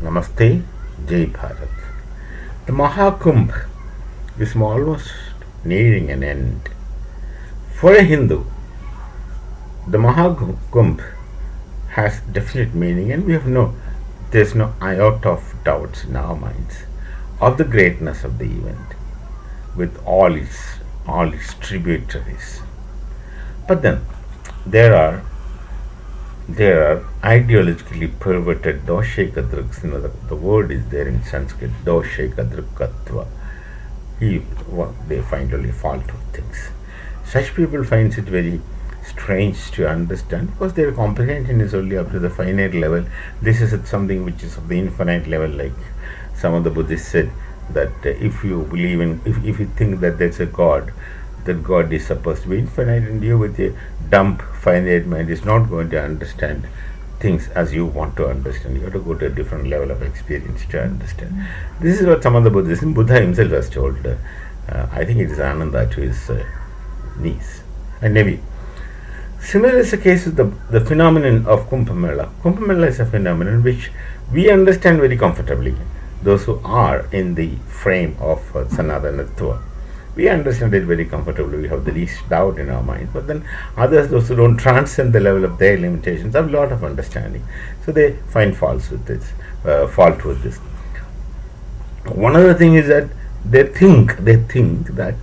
Namaste, Jai Bharat. The Mahakumbh is almost nearing an end. For a Hindu, the Mahakumbh has definite meaning, and there's no iota of doubts in our minds of the greatness of the event with all its tributaries. But then there are there are ideologically perverted doshekadruks. The word is there in Sanskrit, doshekadrukatva. They find only fault with things. Such people finds it very strange to understand because their comprehension is only up to the finite level. This is something which is of the infinite level, like some of the Buddhists said that if you believe in, if you think that there's a God, that God is supposed to be infinite, and you with a dumb finite mind is not going to understand things as you want to understand. You have to go to a different level of experience to understand. This is what some of the Buddha himself has told. I think it is Ananda to his niece and Nevi. Similar is the case with the phenomenon of Kumbh Mela. Kumbh Mela is a phenomenon which we understand very comfortably. Those who are in the frame of Sanatanatva, we understand it very comfortably. We have the least doubt in our mind. But then others, those who don't transcend the level of their limitations, have a lot of understanding. So they find fault with this. One other thing is that they think that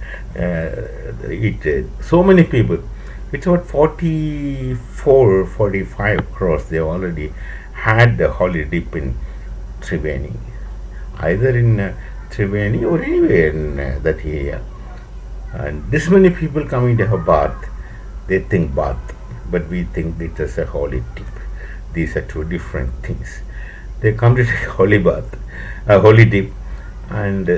so many people. It's about 44, 45 crores. They already had the holy dip in Triveni, either in Triveni or anywhere in that area. And this many people coming to have bath, they think bath, but we think it is a holy dip. These are two different things. They come to take holy bath, a holy dip, and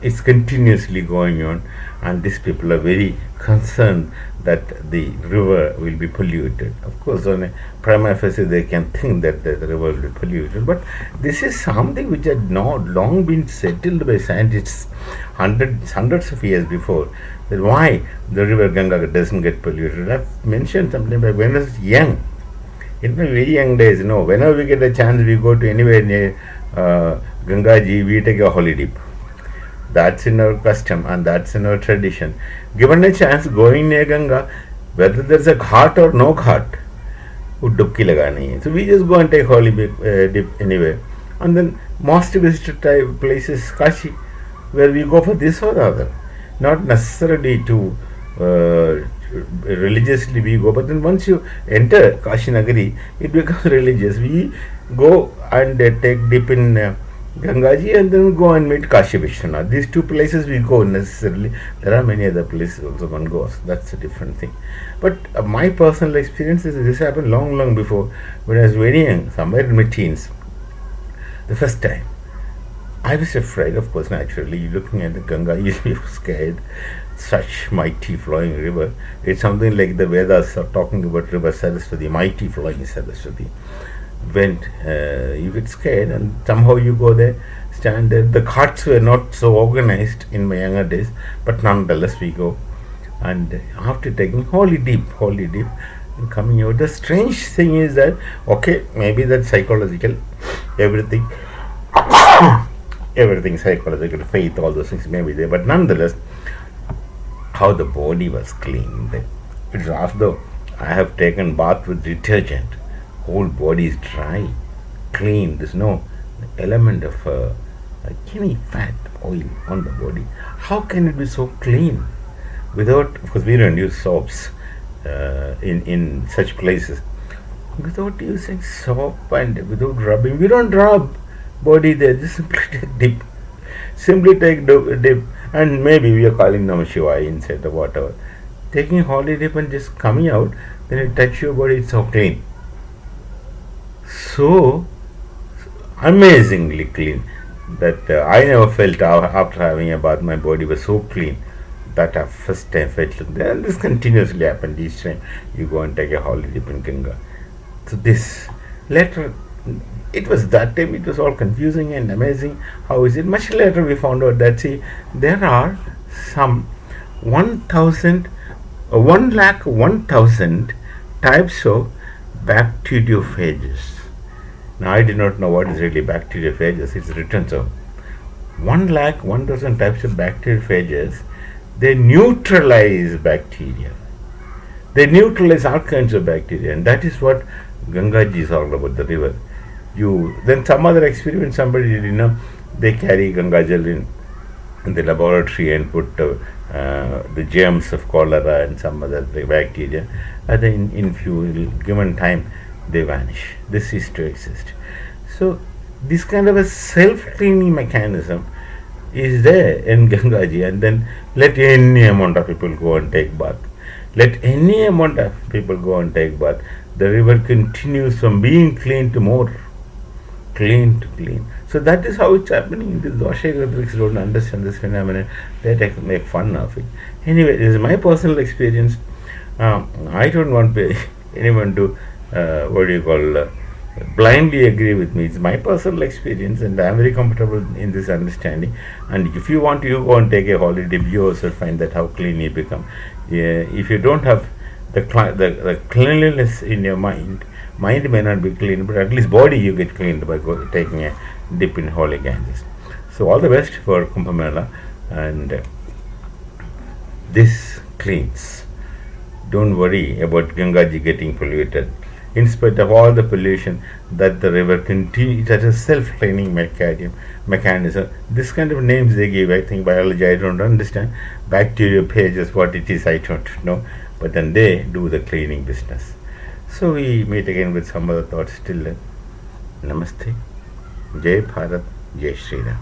it's continuously going on, and these people are very concerned that the river will be polluted. Of course, on a prima facie they can think that the river will be polluted, but this is something which had not long been settled by scientists hundreds of years before, that why the river Ganga doesn't get polluted. I've mentioned something back when I was young. In my very young days, whenever we get a chance, we go to anywhere near Ganga Ji, we take a holy dip. That's in our custom and that's in our tradition. Given a chance going near Ganga, whether there's a ghat or no ghat, dubki lagani hai. So we just go and take holy dip anywhere. And then most visited type places, Kashi, where we go for this or the other. Not necessarily to religiously we go, but then once you enter Kashi Nagari, it becomes religious. We go and take dip in Gangaji and then go and meet Kashi Vishwanath. These two places we go necessarily. There are many other places also one goes. That's a different thing. But my personal experience is this happened long before, when I was very young, somewhere in my teens. The first time, I was afraid, of course, naturally. Looking at the Ganga, you feel scared. Such mighty flowing river. It's something like the Vedas are talking about river Saraswati, mighty flowing Saraswati. You get scared, and somehow you go there, stand there. The ghats were not so organized in my younger days, but nonetheless we go. And after taking holy dip, and coming out, the strange thing is that, okay, maybe that's psychological, everything psychological, faith, all those things may be there, but nonetheless, how the body was clean. It's as though I have taken bath with detergent. Whole body is dry, clean. There's no element of any fat, oil on the body. How can it be so clean? Without, of course, we don't use soaps in such places. Without using soap and without rubbing, we don't rub body there. Just simply take dip. Simply take dip, and maybe we are calling Namah Shivaya inside or whatever. Taking holy dip and just coming out, then you touch your body, it's so clean. So amazingly clean that I never felt after having a bath my body was so clean that I first time felt like that. And this continuously happened each time you go and take a holy dip in Ganga. So this later, it was that time it was all confusing and amazing. How is it? Much later we found out that there are some 1,000 types of bacteriophages Now, I did not know what is really bacteriophages. It's written so. 1,01,000 types of bacteriophages, they neutralize bacteria. They neutralize all kinds of bacteria, and that is what Ganga ji is all about, the river. You then some other experiment somebody did, they carry Ganga Jal in the laboratory and put the germs of cholera and some other bacteria, and then in few given time they vanish. This is to exist. So this kind of a self-cleaning mechanism is there in Gangaji, and then let any amount of people go and take bath. Let any amount of people go and take bath. The river continues from being clean to more clean to clean. So that is how it's happening. The Dosha don't understand this phenomenon. They make fun of it. Anyway, this is my personal experience. I don't want anyone to blindly agree with me. It's my personal experience, and I'm very comfortable in this understanding. And if you want to, you go and take a holiday, you also find that how clean you become. If you don't have the cleanliness in your mind may not be clean, but at least body you get cleaned by taking a dip in holy Ganges. So all the best for Kumbh Mela, and this cleans. Don't worry about Gangaji getting polluted. In spite of all the pollution that the river continues, it has a self-cleaning mechanism. This kind of names they give, I think biology I don't understand. Bacteriophages, what it is I don't know. But then they do the cleaning business. So we meet again with some other thoughts. Till then, Namaste, Jai Bharat, Jai Shri Ram.